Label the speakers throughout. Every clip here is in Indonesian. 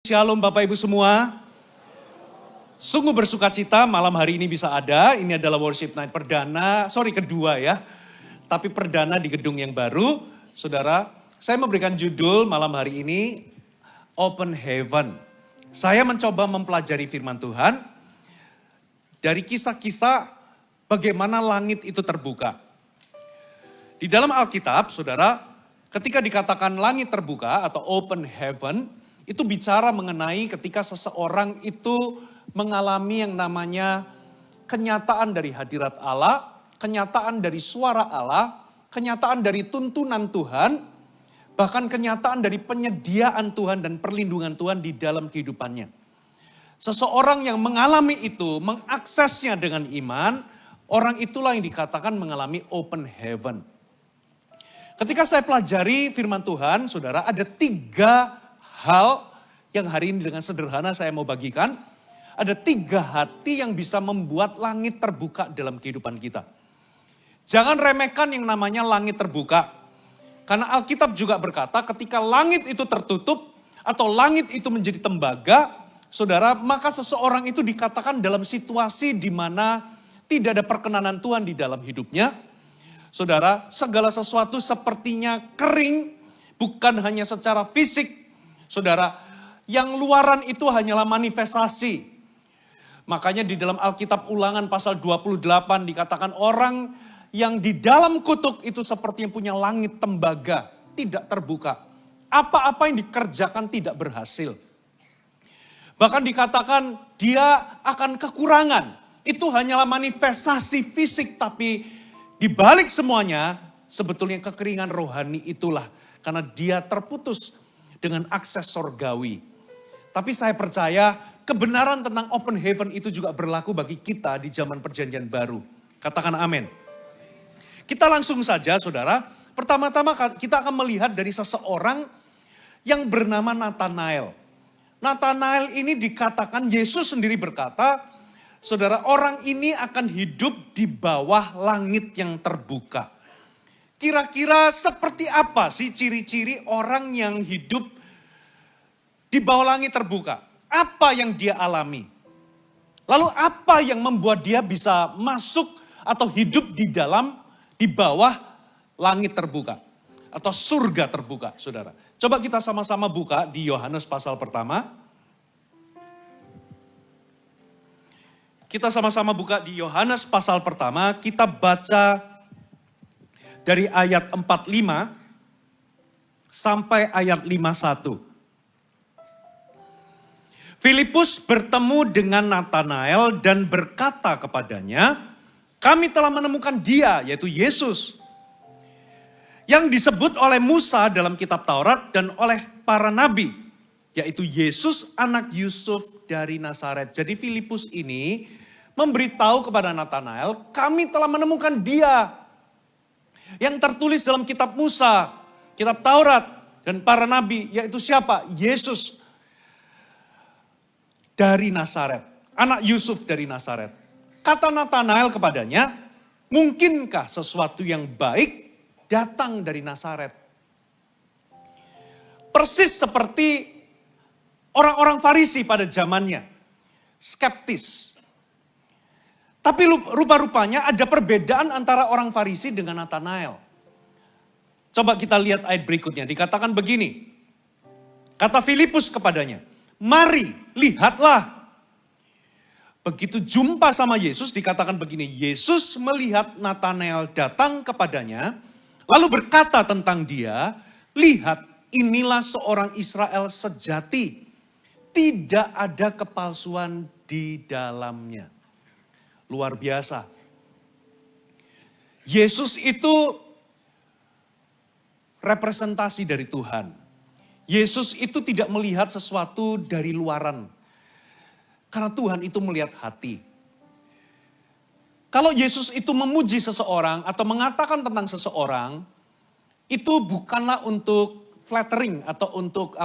Speaker 1: Shalom Bapak Ibu semua. Sungguh bersuka cita malam hari ini bisa ada. Ini adalah worship night kedua ya. Tapi perdana di gedung yang baru. Saudara, saya memberikan judul malam hari ini Open Heaven. Saya mencoba mempelajari firman Tuhan dari kisah-kisah bagaimana langit itu terbuka. Di dalam Alkitab, saudara, ketika dikatakan langit terbuka atau open heaven, itu bicara mengenai ketika seseorang itu mengalami yang namanya kenyataan dari hadirat Allah, kenyataan dari suara Allah, kenyataan dari tuntunan Tuhan, bahkan kenyataan dari penyediaan Tuhan dan perlindungan Tuhan di dalam kehidupannya. Seseorang yang mengalami itu, mengaksesnya dengan iman, orang itulah yang dikatakan mengalami open heaven. Ketika saya pelajari firman Tuhan, saudara, ada 3 hal yang hari ini dengan sederhana saya mau bagikan. Ada 3 hati yang bisa membuat langit terbuka dalam kehidupan kita. Jangan remehkan yang namanya langit terbuka. Karena Alkitab juga berkata ketika langit itu tertutup atau langit itu menjadi tembaga, saudara, maka seseorang itu dikatakan dalam situasi di mana tidak ada perkenanan Tuhan di dalam hidupnya. Saudara, segala sesuatu sepertinya kering, bukan hanya secara fisik. Saudara, yang luaran itu hanyalah manifestasi. Makanya di dalam Alkitab Ulangan pasal 28 dikatakan orang yang di dalam kutuk itu seperti yang punya langit tembaga, tidak terbuka. Apa-apa yang dikerjakan tidak berhasil. Bahkan dikatakan dia akan kekurangan. Itu hanyalah manifestasi fisik, tapi di balik semuanya sebetulnya kekeringan rohani itulah. Karena dia terputus dengan akses sorgawi. Tapi saya percaya kebenaran tentang open heaven itu juga berlaku bagi kita di zaman perjanjian baru. Katakan amin. Kita langsung saja saudara. Pertama-tama kita akan melihat dari seseorang yang bernama Nathanael. Nathanael ini dikatakan Yesus sendiri berkata, saudara, orang ini akan hidup di bawah langit yang terbuka. Kira-kira seperti apa sih ciri-ciri orang yang hidup di bawah langit terbuka? Apa yang dia alami? Lalu apa yang membuat dia bisa masuk atau hidup di bawah langit terbuka? Atau surga terbuka, saudara. Coba kita sama-sama buka di Yohanes pasal pertama. Kita sama-sama buka di Yohanes pasal pertama. Kita baca dari ayat 45 sampai ayat 51. Filipus bertemu dengan Nathanael dan berkata kepadanya, kami telah menemukan dia, yaitu Yesus. Yang disebut oleh Musa dalam kitab Taurat dan oleh para nabi, yaitu Yesus anak Yusuf dari Nazaret. Jadi Filipus ini memberitahu kepada Nathanael, kami telah menemukan dia. Yang tertulis dalam kitab Musa, kitab Taurat, dan para nabi, yaitu siapa? Yesus dari Nazaret, anak Yusuf dari Nazaret. Kata Nathanael kepadanya, mungkinkah sesuatu yang baik datang dari Nazaret? Persis seperti orang-orang Farisi pada zamannya, skeptis. Tapi rupa-rupanya ada perbedaan antara orang Farisi dengan Nathanael. Coba kita lihat ayat berikutnya. Dikatakan begini. Kata Filipus kepadanya, mari lihatlah. Begitu jumpa sama Yesus dikatakan begini. Yesus melihat Nathanael datang kepadanya. Lalu berkata tentang dia, lihat inilah seorang Israel sejati. Tidak ada kepalsuan di dalamnya. Luar biasa. Yesus itu representasi dari Tuhan. Yesus itu tidak melihat sesuatu dari luaran. Karena Tuhan itu melihat hati. Kalau Yesus itu memuji seseorang atau mengatakan tentang seseorang, itu bukanlah untuk flattering atau untuk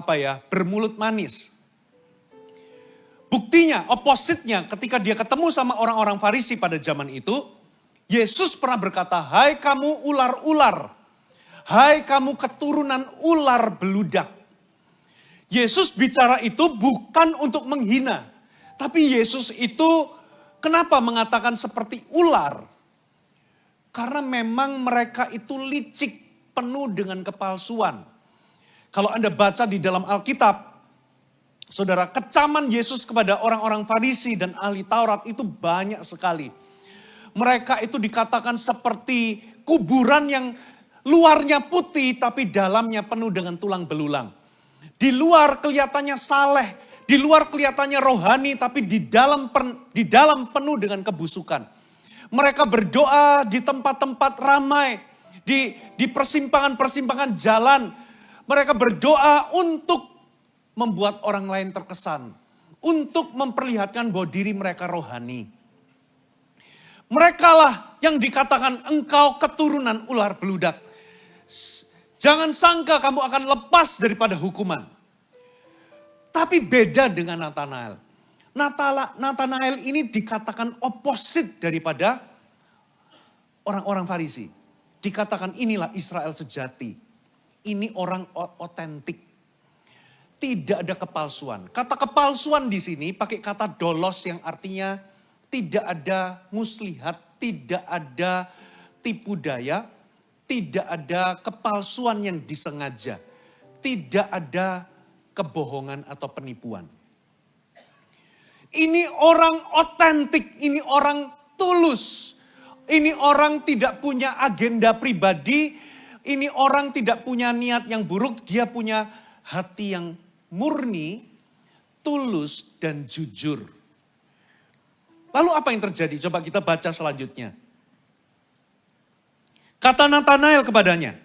Speaker 1: bermulut manis. Buktinya, opposite-nya ketika dia ketemu sama orang-orang Farisi pada zaman itu, Yesus pernah berkata, hai kamu ular-ular, hai kamu keturunan ular beludak. Yesus bicara itu bukan untuk menghina. Tapi Yesus itu kenapa mengatakan seperti ular? Karena memang mereka itu licik, penuh dengan kepalsuan. Kalau Anda baca di dalam Alkitab, saudara, kecaman Yesus kepada orang-orang Farisi dan ahli Taurat itu banyak sekali. Mereka itu dikatakan seperti kuburan yang luarnya putih tapi dalamnya penuh dengan tulang belulang. Di luar kelihatannya saleh, di luar kelihatannya rohani, tapi di dalam penuh dengan kebusukan. Mereka berdoa di tempat-tempat ramai, di persimpangan-persimpangan jalan. Mereka berdoa untuk membuat orang lain terkesan, untuk memperlihatkan bahwa diri mereka rohani. Merekalah yang dikatakan engkau keturunan ular beludak. Jangan sangka kamu akan lepas daripada hukuman. Tapi beda dengan Nathanael. Nathanael ini dikatakan oposit daripada orang-orang Farisi. Dikatakan inilah Israel sejati. Ini orang otentik. Tidak ada kepalsuan. Kata kepalsuan di sini pakai kata dolos yang artinya tidak ada muslihat, tidak ada tipu daya, tidak ada kepalsuan yang disengaja. Tidak ada kebohongan atau penipuan. Ini orang otentik, ini orang tulus. Ini orang tidak punya agenda pribadi, ini orang tidak punya niat yang buruk, dia punya hati yang murni, tulus dan jujur. Lalu apa yang terjadi? Coba kita baca selanjutnya. Kata Nathanael kepadanya,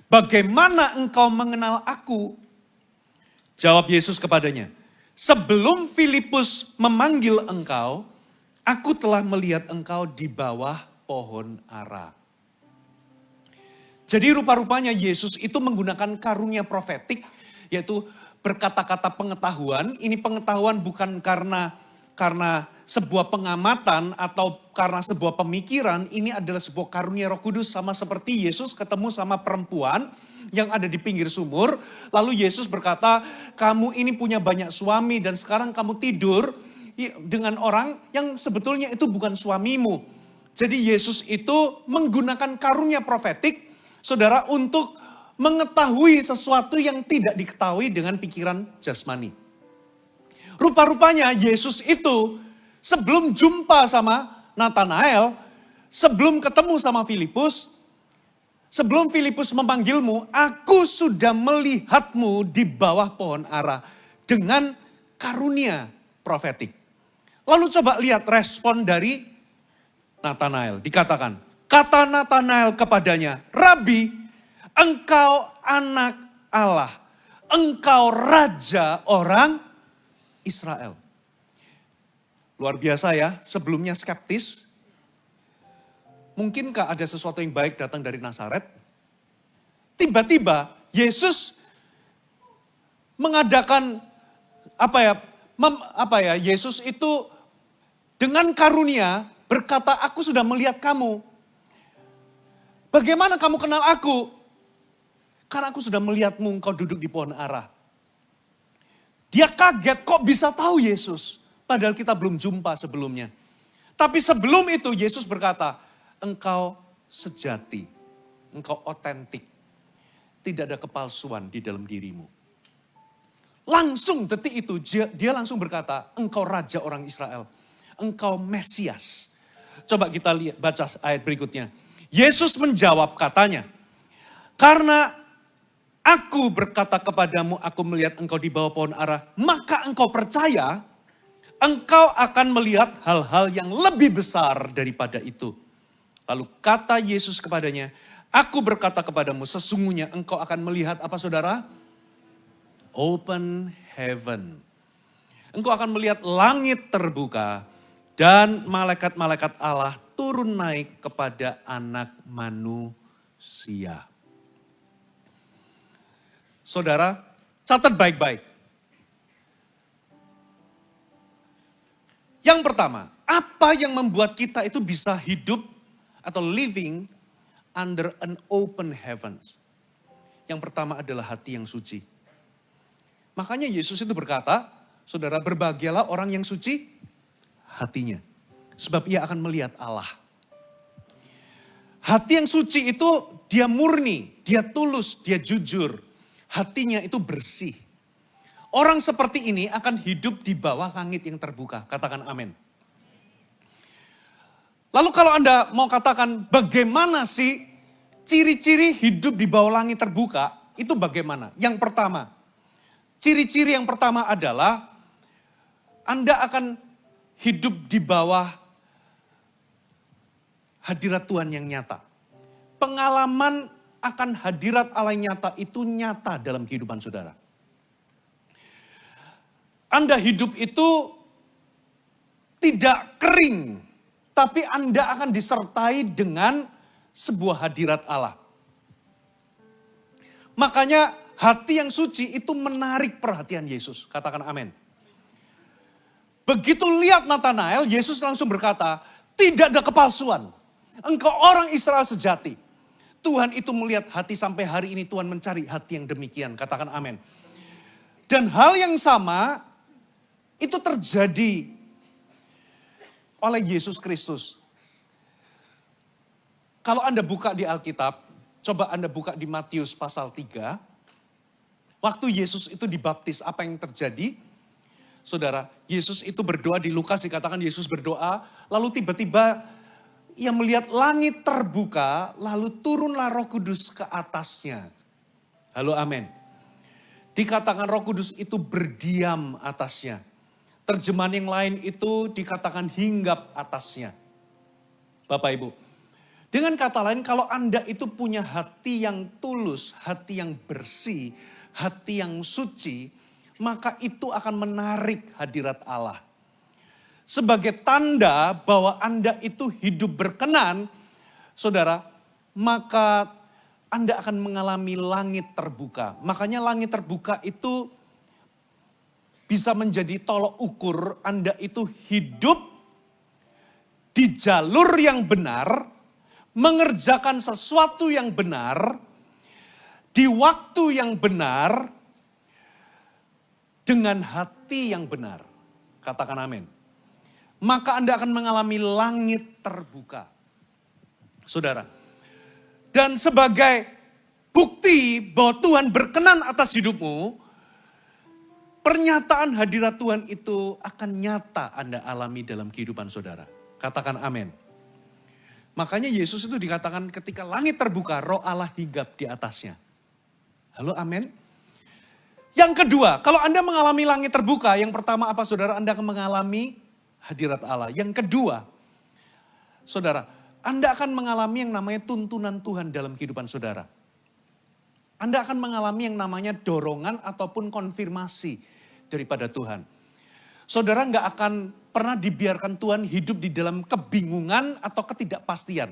Speaker 1: bagaimana engkau mengenal aku? Jawab Yesus kepadanya, sebelum Filipus memanggil engkau, aku telah melihat engkau di bawah pohon ara. Jadi rupa-rupanya Yesus itu menggunakan karunia profetik, yaitu berkata-kata pengetahuan. Ini pengetahuan bukan karena sebuah pengamatan atau karena sebuah pemikiran. Ini adalah sebuah karunia Roh Kudus, sama seperti Yesus ketemu sama perempuan yang ada di pinggir sumur. Lalu Yesus berkata, kamu ini punya banyak suami dan sekarang kamu tidur dengan orang yang sebetulnya itu bukan suamimu. Jadi Yesus itu menggunakan karunia profetik, saudara, untuk mengetahui sesuatu yang tidak diketahui dengan pikiran jasmani. Rupa-rupanya Yesus itu sebelum jumpa sama Nathanael, sebelum ketemu sama Filipus, sebelum Filipus memanggilmu, aku sudah melihatmu di bawah pohon ara dengan karunia profetik. Lalu coba lihat respon dari Nathanael. Dikatakan, kata Nathanael kepadanya, Rabi, engkau anak Allah, engkau raja orang Israel. Luar biasa ya, sebelumnya skeptis. Mungkinkah ada sesuatu yang baik datang dari Nazaret? Tiba-tiba Yesus mengadakan Yesus itu dengan karunia berkata, aku sudah melihat kamu. Bagaimana kamu kenal aku? Karena aku sudah melihatmu, engkau duduk di pohon ara. Dia kaget, kok bisa tahu Yesus? Padahal kita belum jumpa sebelumnya. Tapi sebelum itu Yesus berkata, engkau sejati, engkau otentik. Tidak ada kepalsuan di dalam dirimu. Langsung detik itu dia langsung berkata, engkau raja orang Israel. Engkau Mesias. Coba kita lihat, baca ayat berikutnya. Yesus menjawab katanya, karena aku berkata kepadamu, aku melihat engkau di bawah pohon ara, maka engkau percaya, engkau akan melihat hal-hal yang lebih besar daripada itu. Lalu kata Yesus kepadanya, aku berkata kepadamu, sesungguhnya engkau akan melihat apa saudara? Open heaven. Engkau akan melihat langit terbuka dan malaikat-malaikat Allah turun naik kepada anak manusia. Saudara, catat baik-baik. Yang pertama, apa yang membuat kita itu bisa hidup atau living under an open heavens? Yang pertama adalah hati yang suci. Makanya Yesus itu berkata, saudara, berbahagialah orang yang suci hatinya. Sebab ia akan melihat Allah. Hati yang suci itu dia murni, dia tulus, dia jujur. Hatinya itu bersih. Orang seperti ini akan hidup di bawah langit yang terbuka. Katakan amin. Lalu kalau Anda mau katakan bagaimana sih ciri-ciri hidup di bawah langit terbuka, itu bagaimana? Yang pertama, ciri-ciri yang pertama adalah Anda akan hidup di bawah hadirat Tuhan yang nyata. Pengalaman akan hadirat Allah yang nyata itu nyata dalam kehidupan saudara. Anda hidup itu tidak kering, tapi Anda akan disertai dengan sebuah hadirat Allah. Makanya hati yang suci itu menarik perhatian Yesus. Katakan amin. Begitu lihat Natanael, Yesus langsung berkata, tidak ada kepalsuan. Engkau orang Israel sejati. Tuhan itu melihat hati sampai hari ini Tuhan mencari hati yang demikian. Katakan amin. Dan hal yang sama itu terjadi oleh Yesus Kristus. Kalau Anda buka di Alkitab, coba Anda buka di Matius pasal 3. Waktu Yesus itu dibaptis, apa yang terjadi? Saudara, Yesus itu berdoa di Lukas dikatakan Yesus berdoa, lalu tiba-tiba ia melihat langit terbuka, lalu turunlah Roh Kudus ke atasnya. Halo amin. Dikatakan Roh Kudus itu berdiam atasnya. Terjemahan yang lain itu dikatakan hinggap atasnya. Bapak Ibu, dengan kata lain kalau Anda itu punya hati yang tulus, hati yang bersih, hati yang suci, maka itu akan menarik hadirat Allah. Sebagai tanda bahwa Anda itu hidup berkenan, saudara, maka Anda akan mengalami langit terbuka. Makanya langit terbuka itu bisa menjadi tolok ukur Anda itu hidup di jalur yang benar, mengerjakan sesuatu yang benar, di waktu yang benar, dengan hati yang benar. Katakan amin. Maka Anda akan mengalami langit terbuka. Saudara. Dan sebagai bukti bahwa Tuhan berkenan atas hidupmu, pernyataan hadirat Tuhan itu akan nyata Anda alami dalam kehidupan saudara. Katakan amin. Makanya Yesus itu dikatakan ketika langit terbuka, Roh Allah hinggap di atasnya. Halo amin. Yang kedua, kalau Anda mengalami langit terbuka, yang pertama apa saudara? Anda akan mengalami hadirat Allah. Yang kedua, saudara, Anda akan mengalami yang namanya tuntunan Tuhan dalam kehidupan saudara. Anda akan mengalami yang namanya dorongan ataupun konfirmasi daripada Tuhan. Saudara nggak akan pernah dibiarkan Tuhan hidup di dalam kebingungan atau ketidakpastian.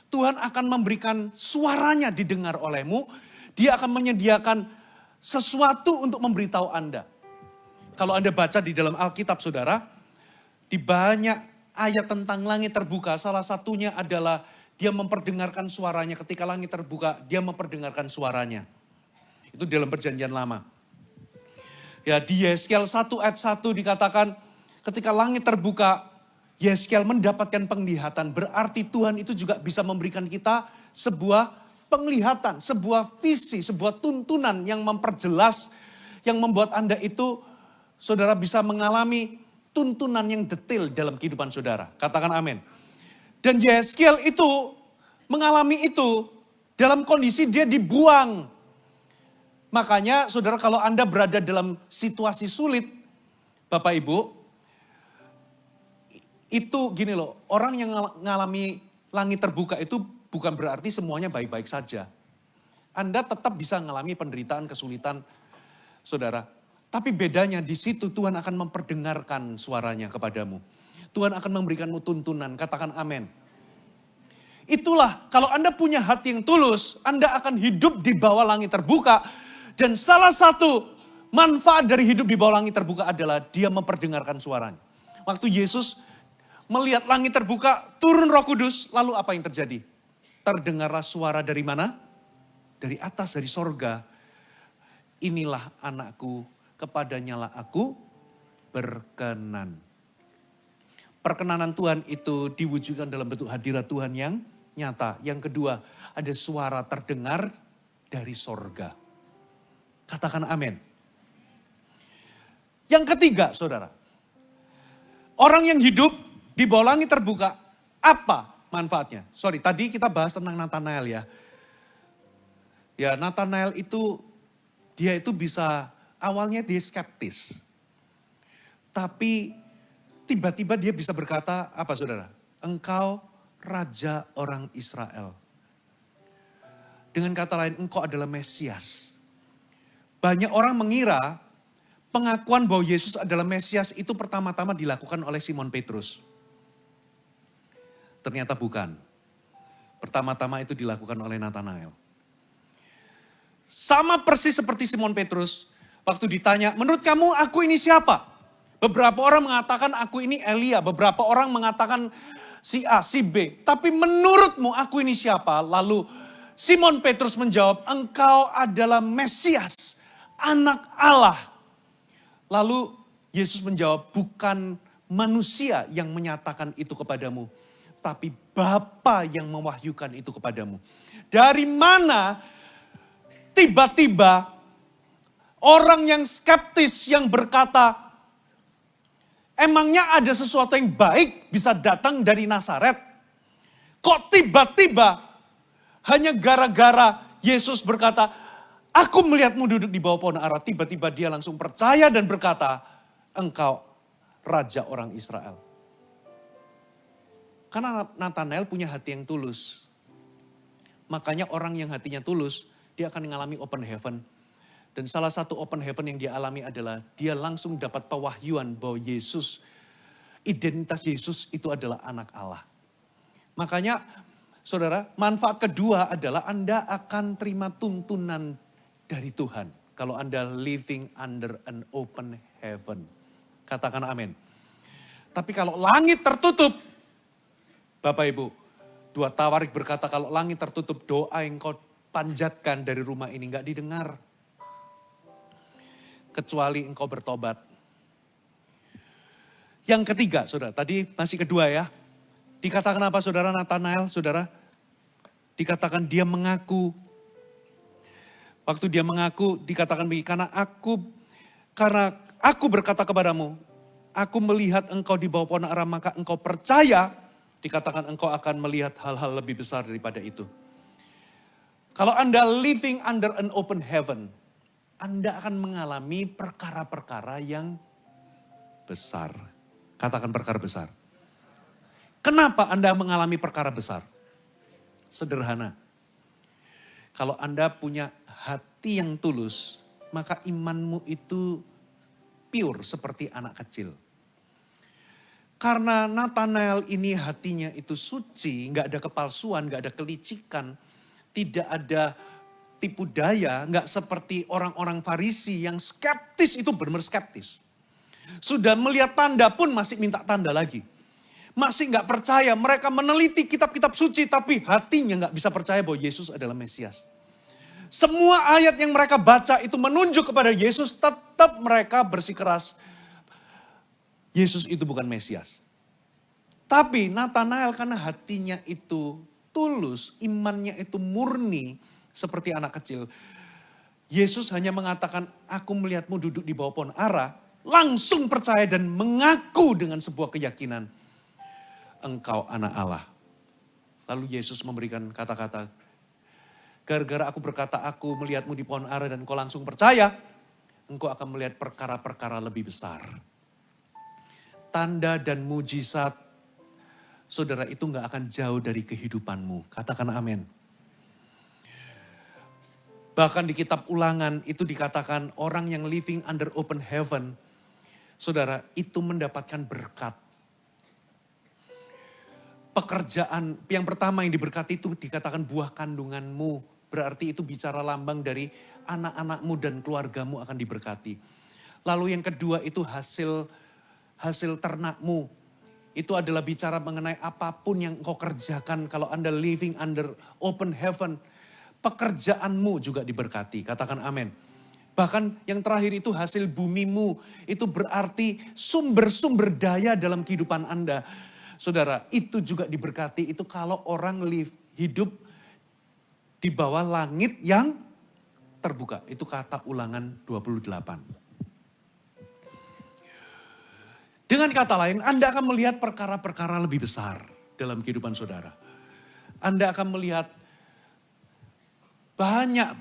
Speaker 1: Tuhan akan memberikan suaranya didengar olehmu. Dia akan menyediakan sesuatu untuk memberitahu Anda. Kalau Anda baca di dalam Alkitab saudara, di banyak ayat tentang langit terbuka, salah satunya adalah dia memperdengarkan suaranya. Ketika langit terbuka, dia memperdengarkan suaranya. Itu dalam perjanjian lama. Ya, di Yeskiel 1 ayat 1 dikatakan, ketika langit terbuka, Yeskiel mendapatkan penglihatan. Berarti Tuhan itu juga bisa memberikan kita sebuah penglihatan, sebuah visi, sebuah tuntunan yang memperjelas, yang membuat Anda itu, saudara bisa mengalami tuntunan yang detail dalam kehidupan saudara. Katakan amin. Dan Yeskiel itu mengalami itu dalam kondisi dia dibuang. Makanya saudara kalau Anda berada dalam situasi sulit, Bapak Ibu, itu gini loh, orang yang mengalami langit terbuka itu bukan berarti semuanya baik-baik saja. Anda tetap bisa mengalami penderitaan, kesulitan, saudara. Tapi bedanya di situ Tuhan akan memperdengarkan suaranya kepadamu. Tuhan akan memberikanmu tuntunan, katakan amin. Itulah kalau Anda punya hati yang tulus, Anda akan hidup di bawah langit terbuka. Dan salah satu manfaat dari hidup di bawah langit terbuka adalah dia memperdengarkan suaranya. Waktu Yesus melihat langit terbuka, turun Roh Kudus, lalu apa yang terjadi? Terdengarlah suara dari mana? Dari atas, dari sorga. Inilah anakku kepadanyalah aku berkenan. Perkenanan Tuhan itu diwujudkan dalam bentuk hadirat Tuhan yang nyata. Yang kedua, ada suara terdengar dari sorga. Katakan amin. Yang ketiga, saudara. Orang yang hidup di bawah langit terbuka, apa manfaatnya? Sorry, tadi kita bahas tentang Nathanael ya. Ya, Nathanael itu, dia itu bisa, awalnya dia skeptis. Tapi tiba-tiba dia bisa berkata, apa saudara? Engkau Raja orang Israel. Dengan kata lain, engkau adalah Mesias. Banyak orang mengira pengakuan bahwa Yesus adalah Mesias itu pertama-tama dilakukan oleh Simon Petrus. Ternyata bukan. Pertama-tama itu dilakukan oleh Nathanael. Sama persis seperti Simon Petrus, waktu ditanya, menurut kamu aku ini siapa? Beberapa orang mengatakan aku ini Elia, beberapa orang mengatakan si A, si B. Tapi menurutmu aku ini siapa? Lalu Simon Petrus menjawab, engkau adalah Mesias, anak Allah. Lalu Yesus menjawab, bukan manusia yang menyatakan itu kepadamu, tapi Bapa yang mewahyukan itu kepadamu. Dari mana tiba-tiba orang yang skeptis yang berkata, emangnya ada sesuatu yang baik bisa datang dari Nazaret? Kok tiba-tiba hanya gara-gara Yesus berkata, aku melihatmu duduk di bawah pohon ara. Tiba-tiba dia langsung percaya dan berkata, engkau Raja orang Israel. Karena Nathanael punya hati yang tulus. Makanya orang yang hatinya tulus, dia akan mengalami open heaven. Dan salah satu open heaven yang dia alami adalah dia langsung dapat pewahyuan bahwa Yesus, identitas Yesus itu adalah anak Allah. Makanya saudara, manfaat kedua adalah Anda akan terima tuntunan dari Tuhan. Kalau Anda living under an open heaven. Katakan amin. Tapi kalau langit tertutup, Bapak Ibu, 2 Tawarik berkata kalau langit tertutup, doa yang kau panjatkan dari rumah ini gak didengar. Kecuali engkau bertobat. Yang ketiga, saudara, tadi masih kedua ya. Dikatakan apa saudara Nathanael, saudara? Dikatakan dia mengaku. Waktu dia mengaku, dikatakan begini, karena aku berkata kepadamu, aku melihat engkau di bawah pohon ara, maka engkau percaya, dikatakan engkau akan melihat hal-hal lebih besar daripada itu. Kalau Anda living under an open heaven, Anda akan mengalami perkara-perkara yang besar. Katakan perkara besar. Kenapa Anda mengalami perkara besar? Sederhana. Kalau Anda punya hati yang tulus, maka imanmu itu pure seperti anak kecil. Karena Nathanael ini hatinya itu suci, nggak ada kepalsuan, nggak ada kelicikan, tidak ada tipu daya, nggak seperti orang-orang Farisi yang skeptis, itu benar-benar skeptis. Sudah melihat tanda pun masih minta tanda lagi. Masih nggak percaya, mereka meneliti kitab-kitab suci tapi hatinya nggak bisa percaya bahwa Yesus adalah Mesias. Semua ayat yang mereka baca itu menunjuk kepada Yesus, tetap mereka bersikeras, Yesus itu bukan Mesias. Tapi Nathanael karena hatinya itu tulus, imannya itu murni, seperti anak kecil. Yesus hanya mengatakan, aku melihatmu duduk di bawah pohon ara, langsung percaya dan mengaku dengan sebuah keyakinan, engkau anak Allah. Lalu Yesus memberikan kata-kata, gara-gara aku berkata aku melihatmu di pohon ara dan kau langsung percaya, engkau akan melihat perkara-perkara lebih besar. Tanda dan mujizat, saudara, itu gak akan jauh dari kehidupanmu. Katakan amin. Bahkan di kitab Ulangan itu dikatakan orang yang living under open heaven, saudara, itu mendapatkan berkat. Pekerjaan yang pertama yang diberkati itu dikatakan buah kandunganmu. Berarti itu bicara lambang dari anak-anakmu dan keluargamu akan diberkati. Lalu yang kedua itu hasil ternakmu. Itu adalah bicara mengenai apapun yang kau kerjakan kalau Anda living under open heaven. Pekerjaanmu juga diberkati, katakan amin. Bahkan yang terakhir itu hasil bumimu. Itu berarti sumber-sumber daya dalam kehidupan Anda. Saudara, itu juga diberkati. Itu kalau orang hidup di bawah langit yang terbuka. Itu kata Ulangan 28. Dengan kata lain, Anda akan melihat perkara-perkara lebih besar dalam kehidupan saudara. Anda akan melihat banyak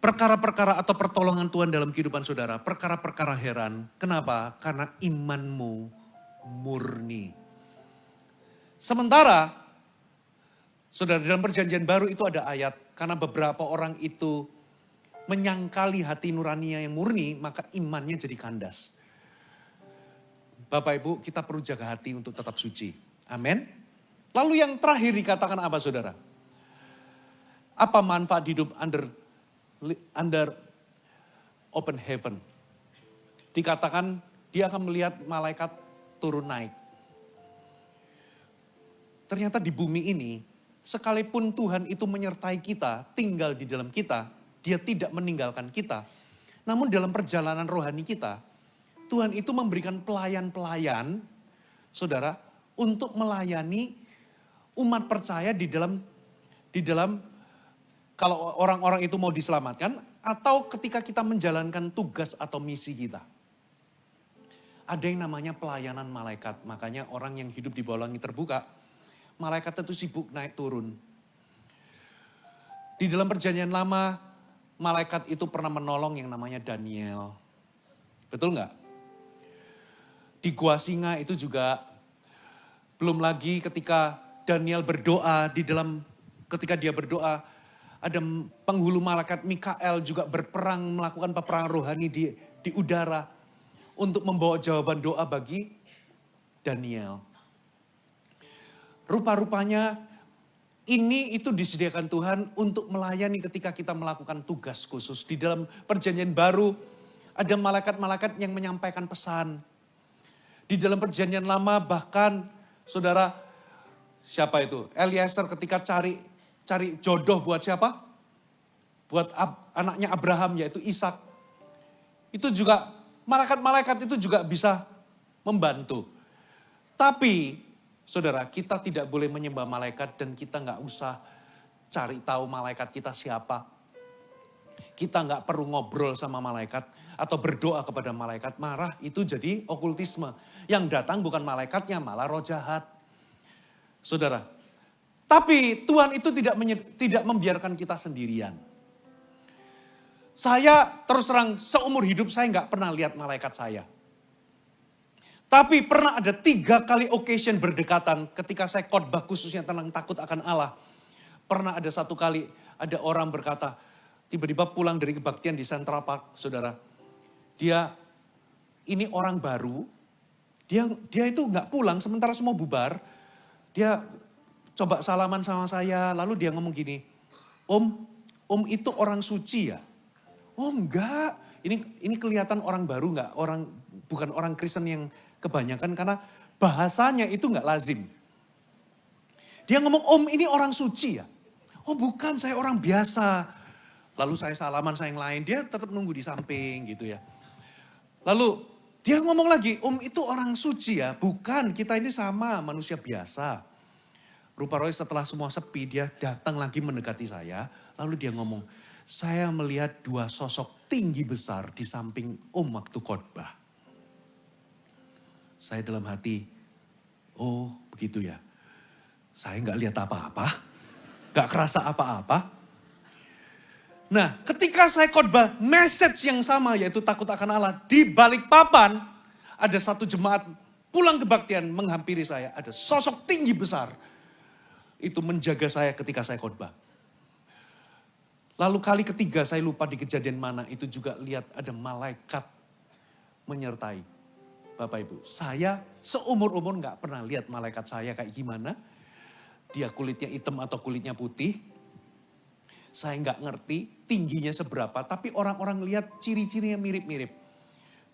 Speaker 1: perkara-perkara atau pertolongan Tuhan dalam kehidupan saudara. Perkara-perkara heran. Kenapa? Karena imanmu murni. Sementara, saudara, dalam perjanjian baru itu ada ayat. Karena beberapa orang itu menyangkali hati nuraninya yang murni, maka imannya jadi kandas. Bapak Ibu, kita perlu jaga hati untuk tetap suci. Amin. Lalu yang terakhir dikatakan apa saudara? Apa manfaat hidup under open heaven? Dikatakan dia akan melihat malaikat turun naik. Ternyata di bumi ini, sekalipun Tuhan itu menyertai kita, tinggal di dalam kita, dia tidak meninggalkan kita. Namun dalam perjalanan rohani kita, Tuhan itu memberikan pelayan-pelayan, saudara, untuk melayani umat percaya di dalam kalau orang-orang itu mau diselamatkan, atau ketika kita menjalankan tugas atau misi kita. Ada yang namanya pelayanan malaikat, makanya orang yang hidup di bawah langit terbuka, malaikat itu sibuk naik turun. Di dalam perjanjian lama, malaikat itu pernah menolong yang namanya Daniel. Betul nggak? Di Gua Singa itu juga, belum lagi ketika Daniel berdoa, ketika dia berdoa, ada penghulu malaikat Mikael juga berperang, melakukan peperangan rohani di udara, untuk membawa jawaban doa bagi Daniel. Rupa-rupanya ini itu disediakan Tuhan untuk melayani ketika kita melakukan tugas khusus. Di dalam perjanjian baru, ada malaikat-malaikat yang menyampaikan pesan. Di dalam perjanjian lama bahkan, saudara, siapa itu? Eliezer ketika cari jodoh buat siapa? Buat anaknya Abraham, yaitu Ishak. Itu juga, malaikat-malaikat itu juga bisa membantu. Tapi, saudara, kita tidak boleh menyembah malaikat dan kita nggak usah cari tahu malaikat kita siapa. Kita nggak perlu ngobrol sama malaikat atau berdoa kepada malaikat. Marah itu jadi okultisme. Yang datang bukan malaikatnya, malah roh jahat. Saudara, tapi Tuhan itu tidak membiarkan kita sendirian. Saya terus terang seumur hidup saya nggak pernah lihat malaikat saya. Tapi pernah ada 3 kali occasion berdekatan ketika saya khotbah khususnya tentang takut akan Allah. Pernah ada 1 kali ada orang berkata, tiba-tiba pulang dari kebaktian di Central Park, saudara. Dia ini orang baru, dia itu nggak pulang sementara semua bubar. Dia coba salaman sama saya, lalu dia ngomong gini, Om itu orang suci ya? Oh enggak, ini kelihatan orang baru nggak, bukan orang Kristen yang kebanyakan karena bahasanya itu nggak lazim. Dia ngomong, Om ini orang suci ya? Oh bukan, saya orang biasa. Lalu saya salaman sama yang lain, dia tetap nunggu di samping gitu ya. Lalu dia ngomong lagi, Om itu orang suci ya? Bukan, kita ini sama manusia biasa. Rupa-rupanya setelah semua sepi, dia datang lagi mendekati saya. Lalu dia ngomong, saya melihat 2 sosok tinggi besar di samping Om waktu khotbah. Saya dalam hati, oh begitu ya. Saya nggak lihat apa-apa, nggak kerasa apa-apa. Nah, ketika saya khotbah message yang sama yaitu takut akan Allah, di balik papan ada 1 jemaat pulang kebaktian menghampiri saya, ada sosok tinggi besar. Itu menjaga saya ketika saya khotbah. Lalu kali ketiga saya lupa di kejadian mana, itu juga lihat ada malaikat menyertai. Bapak Ibu, saya seumur-umur gak pernah lihat malaikat saya kayak gimana. Dia kulitnya hitam atau kulitnya putih. Saya gak ngerti tingginya seberapa, tapi orang-orang lihat ciri-cirinya mirip-mirip.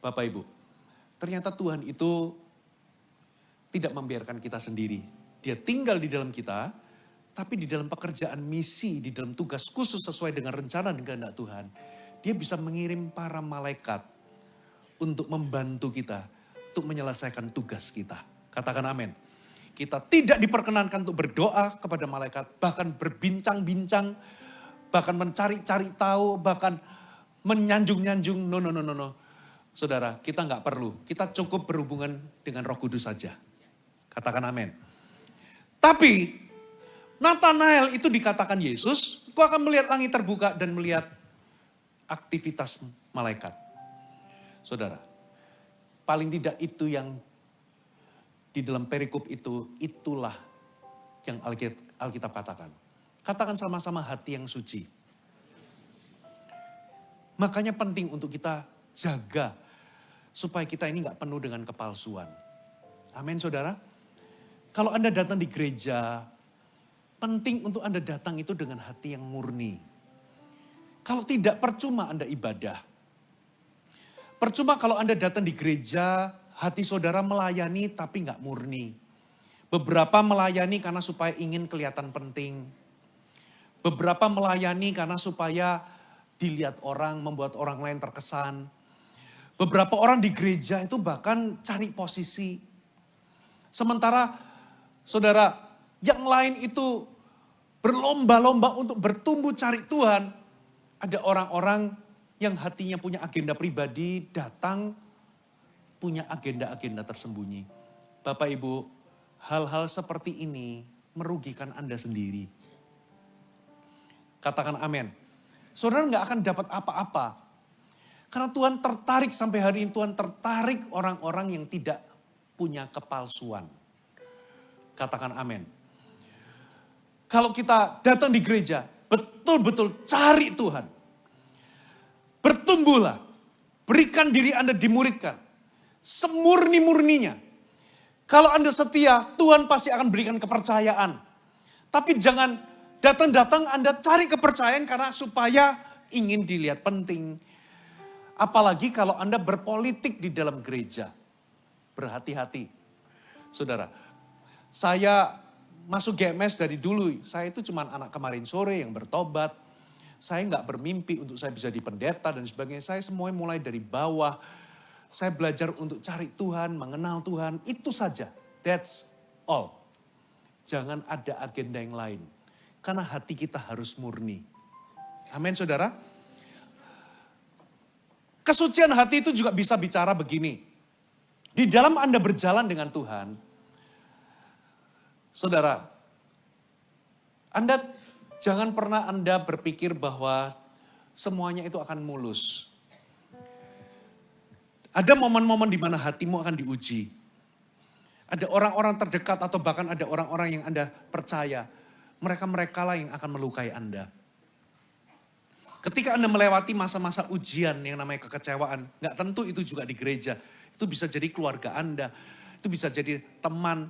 Speaker 1: Bapak Ibu, ternyata Tuhan itu tidak membiarkan kita sendiri. Dia tinggal di dalam kita, tapi di dalam pekerjaan misi, di dalam tugas khusus sesuai dengan rencana dan kehendak Tuhan. Dia bisa mengirim para malaikat untuk membantu kita, untuk menyelesaikan tugas kita. Katakan amin. Kita tidak diperkenankan untuk berdoa kepada malaikat, bahkan berbincang-bincang, bahkan mencari-cari tahu, bahkan menyanjung-nyanjung. No, no, no, no, no. Saudara, kita nggak perlu. Kita cukup berhubungan dengan Roh Kudus saja. Katakan amin. Tapi Nathanael itu dikatakan Yesus, kau akan melihat langit terbuka dan melihat aktivitas malaikat. Saudara, paling tidak itu yang di dalam perikop itu, itulah yang Alkitab katakan. Katakan sama-sama hati yang suci. Makanya penting untuk kita jaga supaya kita ini nggak penuh dengan kepalsuan. Amin saudara. Kalau Anda datang di gereja, penting untuk Anda datang itu dengan hati yang murni. Kalau tidak, percuma Anda ibadah. Percuma kalau Anda datang di gereja, hati saudara melayani tapi nggak murni. Beberapa melayani karena supaya ingin kelihatan penting. Beberapa melayani karena supaya dilihat orang, membuat orang lain terkesan. Beberapa orang di gereja itu bahkan cari posisi. Sementara saudara, yang lain itu berlomba-lomba untuk bertumbuh cari Tuhan. Ada orang-orang yang hatinya punya agenda pribadi, datang punya agenda-agenda tersembunyi. Bapak Ibu, hal-hal seperti ini merugikan Anda sendiri. Katakan amin. Saudara nggak akan dapat apa-apa. Karena Tuhan tertarik sampai hari ini, Tuhan tertarik orang-orang yang tidak punya kepalsuan. Katakan amin. Kalau kita datang di gereja, betul-betul cari Tuhan. Bertumbuhlah. Berikan diri Anda dimuridkan. Semurni-murninya. Kalau Anda setia, Tuhan pasti akan berikan kepercayaan. Tapi jangan datang-datang Anda cari kepercayaan karena supaya ingin dilihat penting. Apalagi kalau Anda berpolitik di dalam gereja. Berhati-hati. Saudara, saya masuk GMS dari dulu. Saya itu cuma anak kemarin sore yang bertobat. Saya nggak bermimpi untuk saya bisa di pendeta dan sebagainya. Saya semuanya mulai dari bawah. Saya belajar untuk cari Tuhan, mengenal Tuhan. Itu saja. That's all. Jangan ada agenda yang lain. Karena hati kita harus murni. Amin saudara. Kesucian hati itu juga bisa bicara begini. Di dalam Anda berjalan dengan Tuhan, saudara, Anda jangan pernah Anda berpikir bahwa semuanya itu akan mulus. Ada momen-momen di mana hatimu akan diuji. Ada orang-orang terdekat atau bahkan ada orang-orang yang Anda percaya. Mereka-mereka lah yang akan melukai Anda. Ketika Anda melewati masa-masa ujian yang namanya kekecewaan, nggak tentu itu juga di gereja. Itu bisa jadi keluarga Anda, itu bisa jadi teman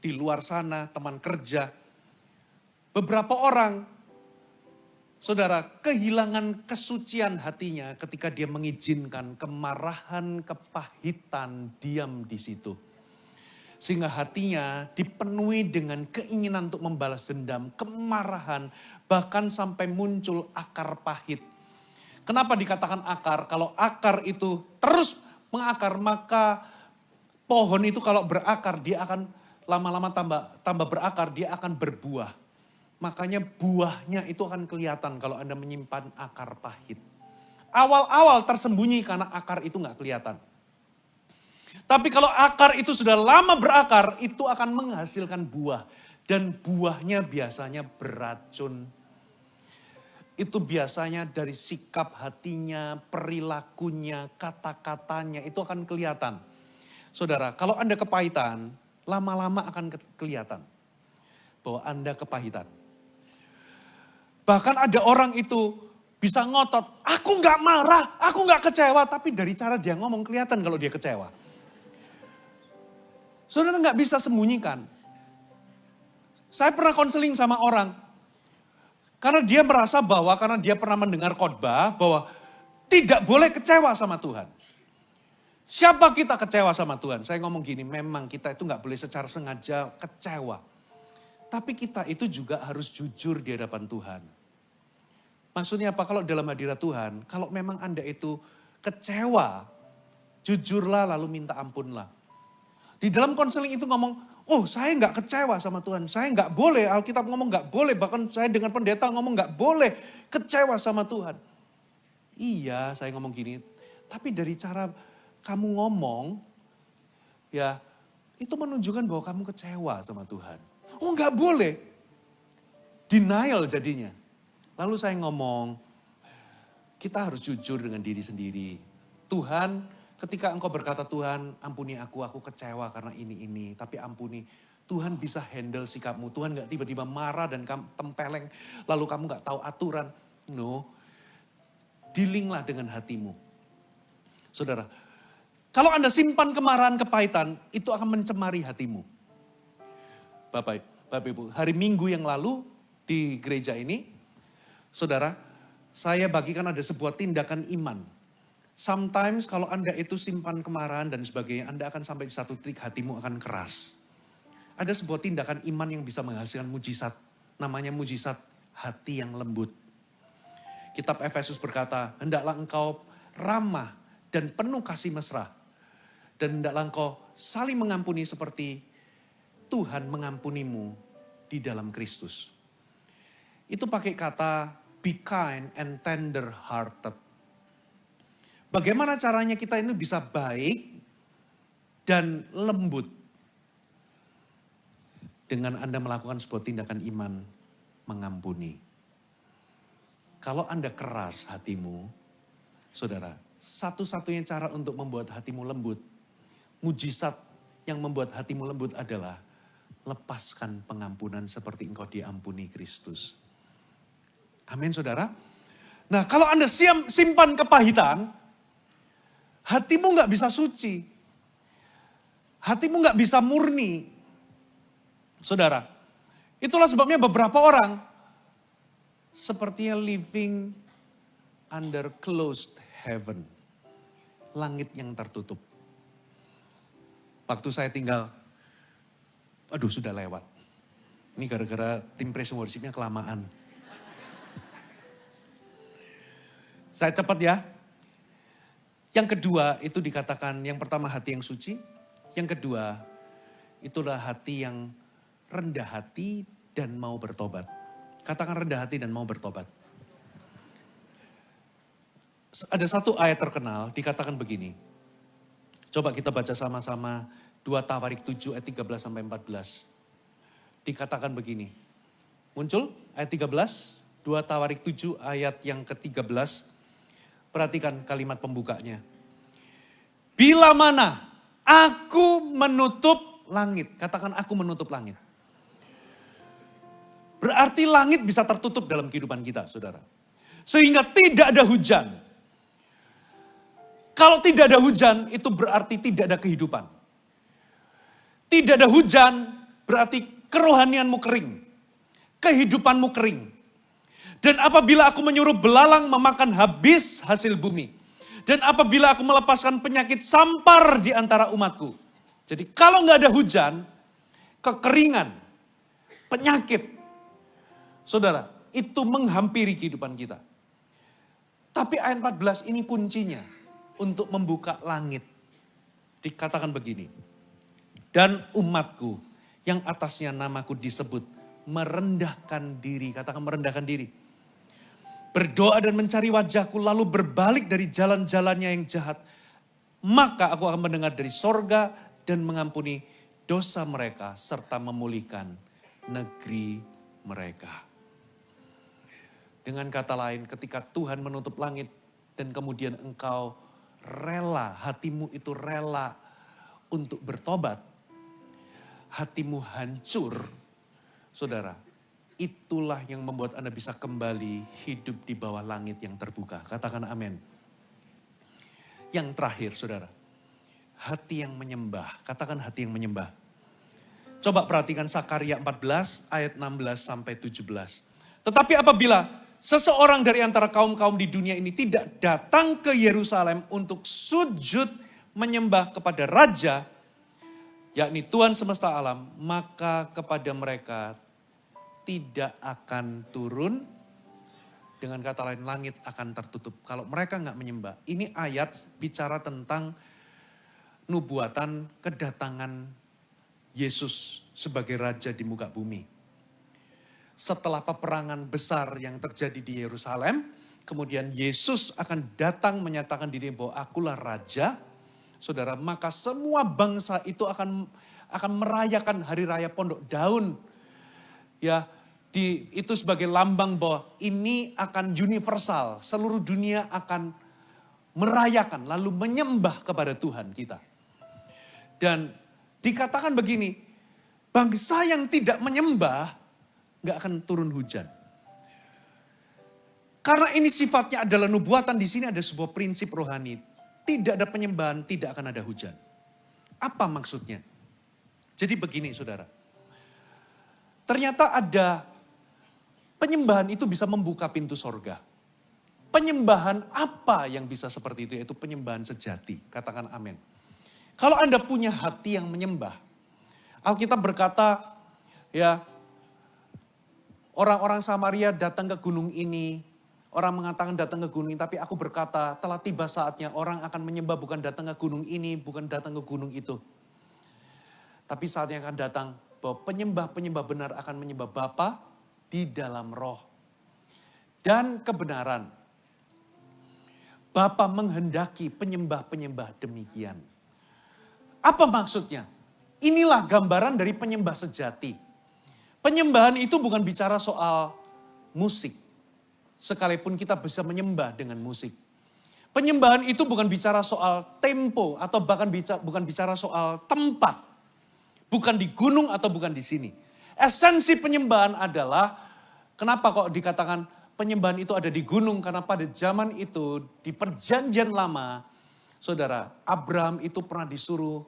Speaker 1: di luar sana, teman kerja. Beberapa orang, saudara, kehilangan kesucian hatinya ketika dia mengizinkan kemarahan, kepahitan diam di situ. Sehingga hatinya dipenuhi dengan keinginan untuk membalas dendam, kemarahan, bahkan sampai muncul akar pahit. Kenapa dikatakan akar? Kalau akar itu terus mengakar, maka pohon itu kalau berakar, dia akan lama-lama tambah berakar, dia akan berbuah. Makanya buahnya itu akan kelihatan kalau Anda menyimpan akar pahit. Awal-awal tersembunyi karena akar itu nggak kelihatan. Tapi kalau akar itu sudah lama berakar, itu akan menghasilkan buah. Dan buahnya biasanya beracun. Itu biasanya dari sikap hatinya, perilakunya, kata-katanya, itu akan kelihatan. Saudara, kalau Anda kepahitan, lama-lama akan kelihatan bahwa Anda kepahitan. Bahkan ada orang itu bisa ngotot, aku nggak marah, aku nggak kecewa, tapi dari cara dia ngomong kelihatan kalau dia kecewa. Saudara nggak bisa sembunyikan. Saya pernah konseling sama orang, karena dia merasa bahwa karena dia pernah mendengar khotbah bahwa tidak boleh kecewa sama Tuhan. Siapa kita kecewa sama Tuhan? Saya ngomong gini, memang kita itu nggak boleh secara sengaja kecewa. Tapi kita itu juga harus jujur di hadapan Tuhan. Maksudnya apa? Kalau dalam hadirat Tuhan, kalau memang Anda itu kecewa, jujurlah lalu minta ampunlah. Di dalam konseling itu ngomong, oh saya nggak kecewa sama Tuhan, saya nggak boleh, Alkitab ngomong nggak boleh, bahkan saya dengan pendeta ngomong nggak boleh kecewa sama Tuhan. Iya, saya ngomong gini, tapi dari cara kamu ngomong, ya itu menunjukkan bahwa kamu kecewa sama Tuhan. Oh nggak boleh, denial jadinya. Lalu saya ngomong, kita harus jujur dengan diri sendiri. Tuhan, ketika engkau berkata Tuhan ampuni aku kecewa karena ini. Tapi ampuni, Tuhan bisa handle sikapmu. Tuhan gak tiba-tiba marah dan kamu tempeleng, lalu kamu gak tahu aturan. No, dealinglah dengan hatimu. Saudara, kalau Anda simpan kemarahan, kepahitan, itu akan mencemari hatimu. Bapak Ibu, hari Minggu yang lalu di gereja ini, saudara, saya bagikan ada sebuah tindakan iman. Sometimes kalau Anda itu simpan kemarahan dan sebagainya, Anda akan sampai di satu titik hatimu akan keras. Ada sebuah tindakan iman yang bisa menghasilkan mujizat. Namanya mujizat hati yang lembut. Kitab Efesus berkata, hendaklah engkau ramah dan penuh kasih mesra. Dan hendaklah engkau saling mengampuni seperti Tuhan mengampunimu di dalam Kristus. Itu pakai kata be kind and tender hearted. Bagaimana caranya kita ini bisa baik dan lembut? Dengan Anda melakukan sebuah tindakan iman mengampuni. Kalau Anda keras hatimu, saudara, satu-satunya cara untuk membuat hatimu lembut, mujizat yang membuat hatimu lembut adalah lepaskan pengampunan seperti engkau diampuni Kristus. Amin saudara. Nah kalau Anda simpan kepahitan, hatimu gak bisa suci. Hatimu gak bisa murni. Saudara, itulah sebabnya beberapa orang sepertinya living under closed heaven. Langit yang tertutup. Waktu saya tinggal, aduh sudah lewat. Ini gara-gara tim praise and worship-nya kelamaan. Saya cepat ya. Yang kedua itu dikatakan, yang pertama hati yang suci. Yang kedua, itulah hati yang rendah hati dan mau bertobat. Katakan rendah hati dan mau bertobat. Ada satu ayat terkenal dikatakan begini. Coba kita baca sama-sama 2 Tawarik 7 ayat 13 sampai 14. Dikatakan begini. Muncul ayat 13, 2 Tawarik 7 ayat yang ke-13. Perhatikan kalimat pembukanya. Bila mana aku menutup langit. Katakan aku menutup langit. Berarti langit bisa tertutup dalam kehidupan kita, saudara. Sehingga tidak ada hujan. Kalau tidak ada hujan, itu berarti tidak ada kehidupan. Tidak ada hujan, berarti kerohanianmu kering. Kehidupanmu kering. Dan apabila aku menyuruh belalang memakan habis hasil bumi. Dan apabila aku melepaskan penyakit sampar di antara umatku. Jadi kalau nggak ada hujan, kekeringan, penyakit. Saudara, itu menghampiri kehidupan kita. Tapi ayat 14 ini kuncinya untuk membuka langit. Dikatakan begini. Dan umatku yang atasnya namaku disebut merendahkan diri. Katakan merendahkan diri. Berdoa dan mencari wajahku lalu berbalik dari jalan-jalannya yang jahat. Maka aku akan mendengar dari sorga dan mengampuni dosa mereka serta memulihkan negeri mereka. Dengan kata lain, ketika Tuhan menutup langit dan kemudian engkau rela, hatimu itu rela untuk bertobat, hatimu hancur, saudara, itulah yang membuat Anda bisa kembali hidup di bawah langit yang terbuka. Katakan amin. Yang terakhir, saudara, hati yang menyembah. Katakan hati yang menyembah. Coba perhatikan Sakarya 14 ayat 16 sampai 17. Tetapi apabila seseorang dari antara kaum-kaum di dunia ini tidak datang ke Yerusalem untuk sujud menyembah kepada Raja, yakni Tuhan semesta alam, maka kepada mereka tidak akan turun Dengan kata lain, langit akan tertutup. Kalau mereka nggak menyembah. Ini ayat bicara tentang nubuatan kedatangan Yesus sebagai Raja di muka bumi. Setelah peperangan besar yang terjadi di Yerusalem, kemudian Yesus akan datang menyatakan diri bahwa akulah Raja. Saudara, maka semua bangsa itu akan merayakan hari raya Pondok Daun. Ya, itu sebagai lambang bahwa ini akan universal. Seluruh dunia akan merayakan lalu menyembah kepada Tuhan kita. Dan dikatakan begini, bangsa yang tidak menyembah gak akan turun hujan. Karena ini sifatnya adalah nubuatan, di sini ada sebuah prinsip rohani. Tidak ada penyembahan, tidak akan ada hujan. Apa maksudnya? Jadi begini saudara. Ternyata ada penyembahan itu bisa membuka pintu sorga. Penyembahan apa yang bisa seperti itu? Yaitu penyembahan sejati. Katakan amin. Kalau Anda punya hati yang menyembah. Alkitab berkata, ya, orang-orang Samaria datang ke gunung ini. Orang mengatakan datang ke gunung ini, tapi aku berkata telah tiba saatnya orang akan menyembah bukan datang ke gunung ini, bukan datang ke gunung itu. Tapi saatnya akan datang bahwa penyembah-penyembah benar akan menyembah Bapa di dalam roh dan kebenaran. Bapa menghendaki penyembah-penyembah demikian. Apa maksudnya? Inilah gambaran dari penyembah sejati. Penyembahan itu bukan bicara soal musik. Sekalipun kita bisa menyembah dengan musik. Penyembahan itu bukan bicara soal tempo atau bahkan bukan bicara soal tempat. Bukan di gunung atau bukan di sini. Esensi penyembahan adalah, kenapa kok dikatakan penyembahan itu ada di gunung? Karena pada zaman itu di perjanjian lama, saudara, Abraham itu pernah disuruh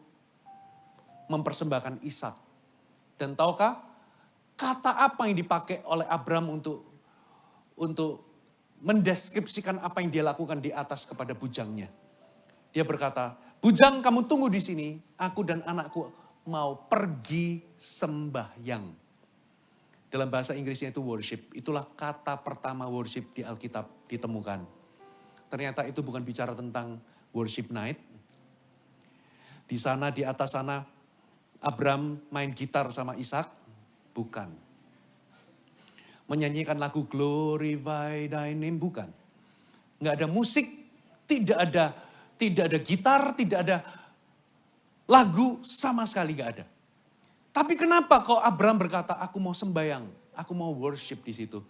Speaker 1: mempersembahkan Ishak. Dan tahukah kata apa yang dipakai oleh Abraham untuk mendeskripsikan apa yang dia lakukan di atas kepada bujangnya. Dia berkata, bujang kamu tunggu di sini, aku dan anakku mau pergi sembahyang. Dalam bahasa Inggrisnya itu worship. Itulah kata pertama worship di Alkitab ditemukan. Ternyata itu bukan bicara tentang worship night. Di sana, di atas sana, Abraham main gitar sama Ishak. Bukan. Menyanyikan lagu Glorify Thy Name, bukan. Nggak ada musik, tidak ada gitar, tidak ada lagu, sama sekali nggak ada. Tapi kenapa kok Abraham berkata, aku mau sembahyang, aku mau worship di situ.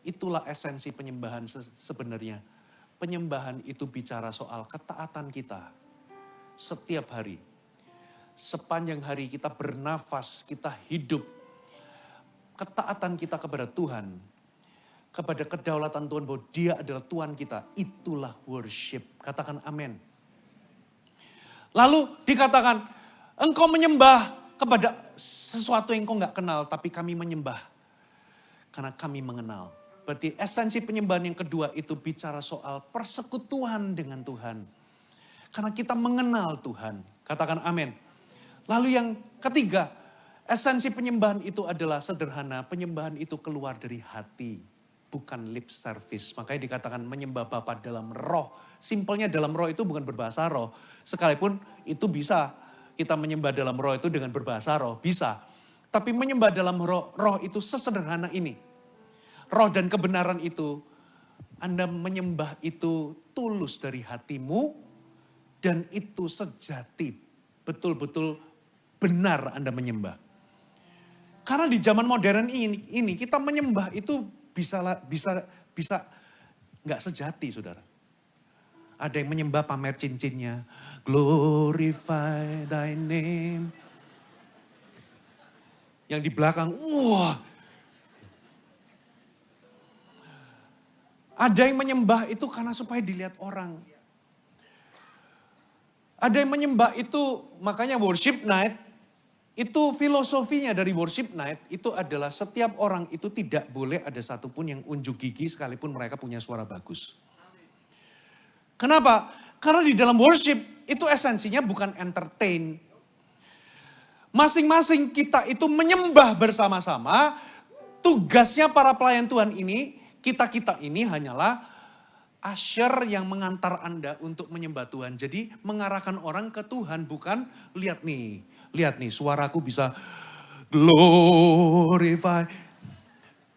Speaker 1: Itulah esensi penyembahan sebenarnya. Penyembahan itu bicara soal ketaatan kita setiap hari. Sepanjang hari kita bernafas, kita hidup. Ketaatan kita kepada Tuhan, kepada kedaulatan Tuhan bahwa Dia adalah Tuhan kita, itulah worship. Katakan amin. Lalu dikatakan, engkau menyembah kepada sesuatu yang engkau nggak kenal, tapi kami menyembah karena kami mengenal. Berarti esensi penyembahan yang kedua itu bicara soal persekutuan dengan Tuhan. Karena kita mengenal Tuhan. Katakan amin. Lalu yang ketiga, esensi penyembahan itu adalah sederhana. Penyembahan itu keluar dari hati, bukan lip service. Makanya dikatakan menyembah Bapa dalam roh. Simpelnya dalam roh itu bukan berbahasa roh. Sekalipun itu bisa kita menyembah dalam roh itu dengan berbahasa roh, bisa. Tapi menyembah dalam roh itu sesederhana ini. Roh dan kebenaran itu, Anda menyembah itu tulus dari hatimu, dan itu sejati, betul-betul benar Anda menyembah. Karena di zaman modern ini kita menyembah itu bisa nggak sejati, saudara. Ada yang menyembah pamer cincinnya, glorify thy name. Yang di belakang, wah. Ada yang menyembah itu karena supaya dilihat orang. Ada yang menyembah itu, makanya worship night, itu filosofinya dari worship night, itu adalah setiap orang itu tidak boleh ada satupun yang unjuk gigi sekalipun mereka punya suara bagus. Kenapa? Karena di dalam worship itu esensinya bukan entertain. Masing-masing kita itu menyembah bersama-sama, tugasnya para pelayan Tuhan ini, Kita-kita ini hanyalah usher yang mengantar Anda untuk menyembah Tuhan. Jadi mengarahkan orang ke Tuhan, bukan lihat nih suaraku bisa glorify.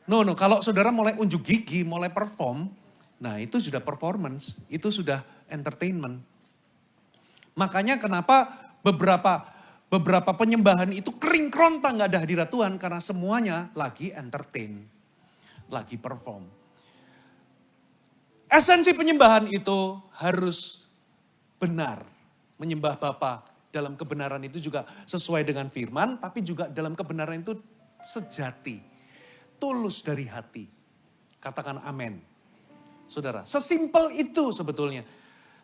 Speaker 1: No, kalau saudara mulai unjuk gigi, mulai perform, nah itu sudah performance, itu sudah entertainment. Makanya kenapa beberapa penyembahan itu kering kerontang gak ada hadirat Tuhan, karena semuanya lagi entertain, lagi perform. Esensi penyembahan itu harus benar, menyembah Bapa dalam kebenaran itu juga sesuai dengan firman, tapi juga dalam kebenaran itu sejati. Tulus dari hati. Katakan amin. Saudara, sesimpel itu sebetulnya.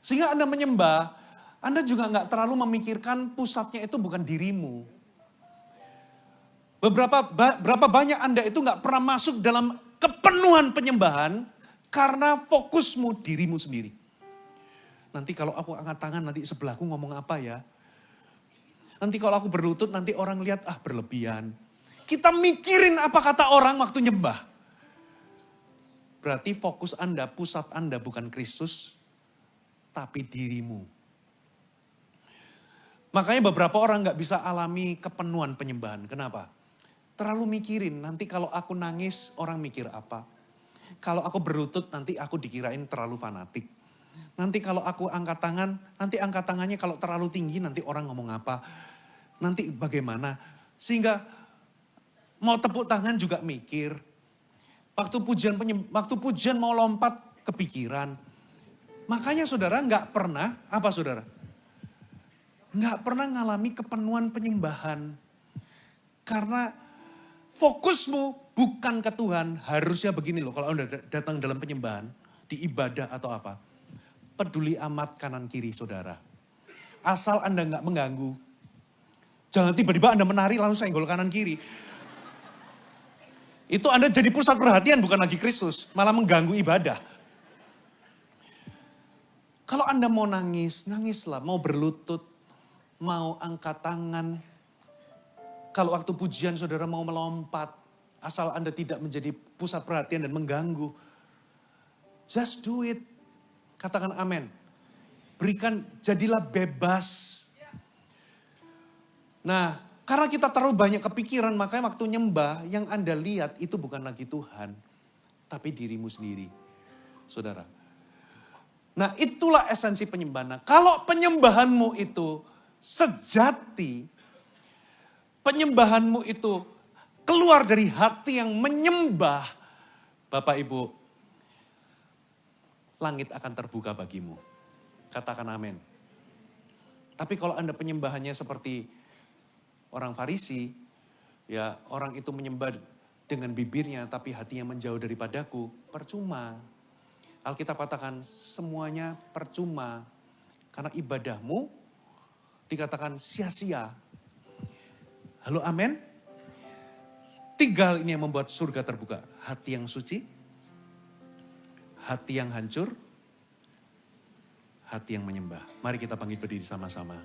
Speaker 1: Sehingga Anda menyembah, Anda juga nggak terlalu memikirkan pusatnya itu bukan dirimu. Berapa banyak Anda itu nggak pernah masuk dalam kepenuhan penyembahan karena fokusmu dirimu sendiri. Nanti kalau aku angkat tangan, nanti sebelahku ngomong apa ya? Nanti kalau aku berlutut, nanti orang lihat, berlebihan. Kita mikirin apa kata orang waktu nyembah. Berarti fokus Anda, pusat Anda bukan Kristus, tapi dirimu. Makanya beberapa orang gak bisa alami kepenuhan penyembahan. Kenapa? Terlalu mikirin, nanti kalau aku nangis orang mikir apa. Kalau aku berlutut nanti aku dikirain terlalu fanatik. Nanti kalau aku angkat tangan, nanti angkat tangannya kalau terlalu tinggi nanti orang ngomong apa. Nanti bagaimana. Sehingga mau tepuk tangan juga mikir. Waktu pujian mau lompat kepikiran. Makanya saudara nggak pernah, apa saudara? Nggak pernah ngalami kepenuhan penyembahan. Karena fokusmu bukan ke Tuhan. Harusnya begini loh, kalau Anda datang dalam penyembahan, di ibadah atau apa. Peduli amat kanan kiri saudara. Asal Anda nggak mengganggu. Jangan tiba-tiba Anda menari langsung senggol kanan kiri. Itu Anda jadi pusat perhatian bukan lagi Kristus. Malah mengganggu ibadah. Kalau Anda mau nangis, nangislah. Mau berlutut, mau angkat tangan. Kalau waktu pujian saudara mau melompat. Asal Anda tidak menjadi pusat perhatian dan mengganggu. Just do it. Katakan amin. Berikan, jadilah bebas. Nah, karena kita terlalu banyak kepikiran, makanya waktu nyembah yang Anda lihat itu bukan lagi Tuhan. Tapi dirimu sendiri. Saudara. Nah itulah esensi penyembahan. Nah, kalau penyembahanmu itu sejati, penyembahanmu itu keluar dari hati yang menyembah, Bapak Ibu, langit akan terbuka bagimu. Katakan amin. Tapi kalau Anda penyembahannya seperti orang Farisi, ya orang itu menyembah dengan bibirnya tapi hatinya menjauh daripadaku, percuma. Alkitab katakan semuanya percuma. Karena ibadahmu dikatakan sia-sia. Halo amin? 3 hal ini yang membuat surga terbuka. Hati yang suci, hati yang hancur, hati yang menyembah. Mari kita bangkit berdiri sama-sama.